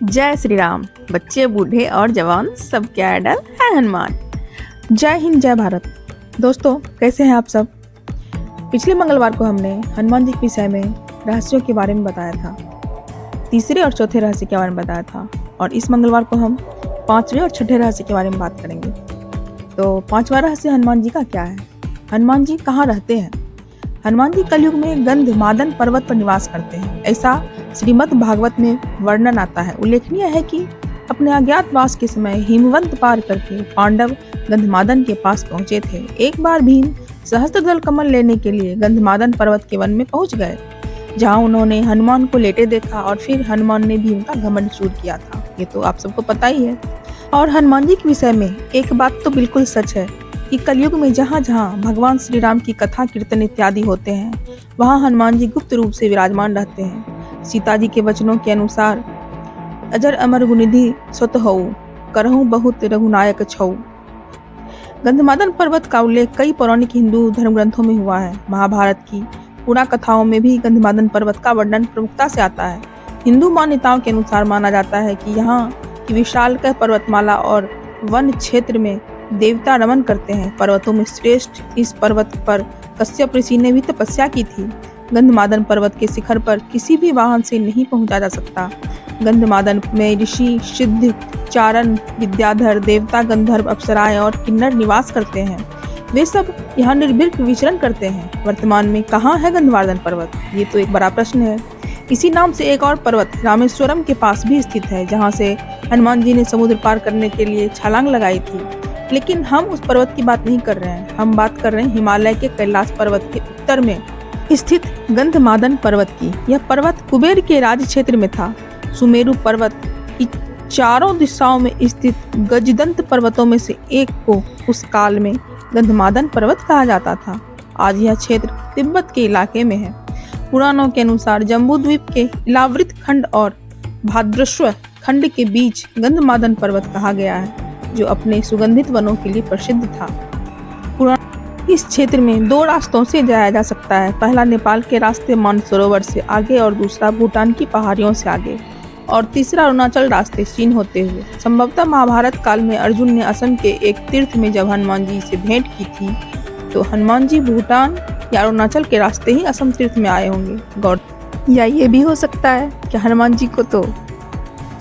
जय श्री राम। बच्चे बूढ़े और जवान सबके आइडल है हनुमान। जय हिंद जय भारत। दोस्तों, कैसे हैं आप सब। पिछले मंगलवार को हमने हनुमान जी के विषय में रहस्यों के बारे में बताया था, तीसरे और चौथे रहस्य के बारे में बताया था, और इस मंगलवार को हम पांचवें और छठे रहस्य के बारे में बात करेंगे। तो पांचवा रहस्य हनुमान जी का क्या है, हनुमान जी कहाँ रहते हैं। हनुमान जी कलयुग में गंधमादन पर्वत पर निवास करते हैं, ऐसा श्रीमद् भागवत में वर्णन आता है। उल्लेखनीय है कि अपने अज्ञातवास के समय हिमवंत पार करके पांडव गंधमादन के पास पहुंचे थे। एक बार भीम सहस्त्रदल कमल लेने के लिए गंधमादन पर्वत के वन में पहुंच गए, जहां उन्होंने हनुमान को लेटे देखा और फिर हनुमान ने भीम का घमंड चूर किया था। ये तो आप सबको पता ही है। और हनुमान जी के विषय में एक बात तो बिल्कुल सच है कि कलयुग में जहाँ जहाँ भगवान श्री राम की कथा कीर्तन इत्यादि होते हैं, वहाँ हनुमान जी गुप्त रूप से विराजमान रहते हैं। सीता जी के वचनों के अनुसार अजर अमर गुनिधि स्वत हऊ करहु बहुत रघुनायक छऊ। गंधमादन पर्वत का उल्लेख कई पौराणिक हिंदू धर्म ग्रंथों में हुआ है। महाभारत की पुराण कथाओं में भी गंधमादन पर्वत का वर्णन प्रमुखता से आता है। हिंदू मान्यताओं के अनुसार माना जाता है कि यहाँ की विशालकाय पर्वतमाला और वन क्षेत्र में देवता रमन करते हैं। पर्वतों में श्रेष्ठ इस पर्वत पर कश्यप ऋषि ने भी तपस्या की थी। गंधमादन पर्वत के शिखर पर किसी भी वाहन से नहीं पहुंचा जा सकता। गंधमादन में ऋषि, सिद्ध, चारण, विद्याधर, देवता, गंधर्व, अप्सराएं और किन्नर निवास करते हैं। वे सब यहाँ निर्भीक विचरण करते हैं। वर्तमान में कहाँ है गंधमादन पर्वत, ये तो एक बड़ा प्रश्न है। इसी नाम से एक और पर्वत रामेश्वरम के पास भी स्थित है, जहाँ से हनुमान जी ने समुद्र पार करने के लिए छलांग लगाई थी। लेकिन हम उस पर्वत की बात नहीं कर रहे हैं, हम बात कर रहे हैं हिमालय के कैलाश पर्वत के उत्तर में स्थित गंधमादन पर्वत की। यह पर्वत कुबेर के राज क्षेत्र में था। सुमेरु पर्वत की चारों दिशाओं में स्थित गजदंत पर्वतों में से एक को उस काल में गंधमादन पर्वत कहा जाता था। आज यह क्षेत्र तिब्बत के इलाके में है। पुराणों के अनुसार जम्बूद्वीप के इलावृत खंड और भाद्रश्व खंड के बीच गंधमादन पर्वत कहा गया है, जो अपने सुगंधित वनों के लिए प्रसिद्ध था। इस क्षेत्र में दो रास्तों से जाया जा सकता है। पहला नेपाल के रास्ते मानसरोवर से आगे, और दूसरा भूटान की पहाड़ियों से आगे, और तीसरा अरुणाचल रास्ते चीन होते हुए। संभवतः महाभारत काल में अर्जुन ने असम के एक तीर्थ में जब हनुमान जी से भेंट की थी, तो हनुमान जी भूटान या अरुणाचल के रास्ते ही असम तीर्थ में आए होंगे। या ये भी हो सकता है कि हनुमान जी को तो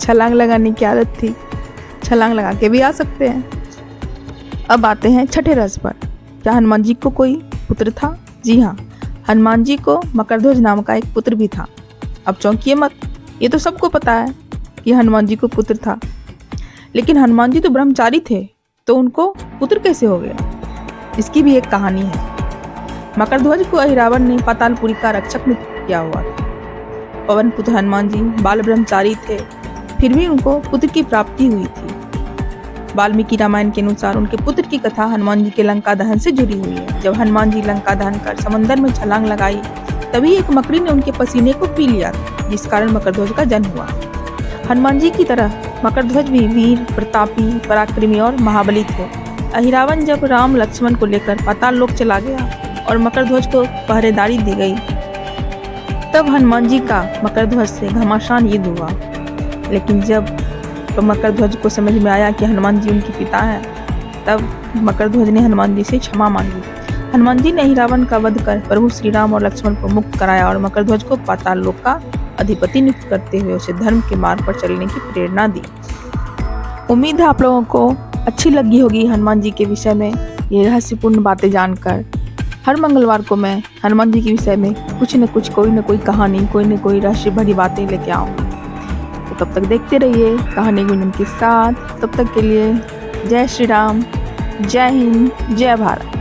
छलांग लगाने की आदत थी, छलांग लगा के भी आ सकते हैं। अब आते हैं छठे रहस्य पर। क्या हनुमान जी को कोई पुत्र था? जी हाँ, हनुमान जी को मकरध्वज नाम का एक पुत्र भी था। अब चौंकिए मत, ये तो सबको पता है कि हनुमान जी को पुत्र था, लेकिन हनुमान जी तो ब्रह्मचारी थे, तो उनको पुत्र कैसे हो गया? इसकी भी एक कहानी है। मकरध्वज को अहिरावण ने पातालपुरी का रक्षक नियुक्त किया हुआ था। पवन पुत्र हनुमान जी बाल ब्रह्मचारी थे, फिर भी उनको पुत्र की प्राप्ति हुई थी। वाल्मीकि रामायण के अनुसार उनके पुत्र की कथा हनुमान जी के लंका दहन से जुड़ी हुई है। जब हनुमान जी लंका दहन कर समंदर में छलांग लगाई, तभी एक मकड़ी ने उनके पसीने को पी लिया, जिस कारण मकरध्वज का जन्म हुआ। हनुमान जी की तरह मकरध्वज भी वीर, प्रतापी, पराक्रमी और महाबली थे। अहिरावण जब राम लक्ष्मण को लेकर पाताल लोक चला गया और मकरध्वज को पहरेदारी दी गई, तब हनुमान जी का मकरध्वज से घमासान युद्ध हुआ। लेकिन जब मकरध्वज को समझ में आया कि हनुमान जी उनके पिता हैं, तब मकरध्वज ने हनुमान जी से क्षमा मांगी। हनुमान जी ने अहिरावण का वध कर प्रभु श्री राम और लक्ष्मण को मुक्त कराया और मकरध्वज को पाताल लोक का अधिपति नियुक्त करते हुए उसे धर्म के मार्ग पर चलने की प्रेरणा दी। उम्मीद है आप लोगों को अच्छी लगी होगी हनुमान जी के विषय में ये रहस्यपूर्ण बातें जानकर। हर मंगलवार को मैं हनुमान जी के विषय में कुछ न कुछ, कोई न कोई कहानी, कोई न कोई रहस्य भरी बातें लेके आऊँगी। तो तब तक देखते रहिए कहानी गुंजन के साथ। तब तक के लिए जय श्री राम, जय हिंद, जय भारत।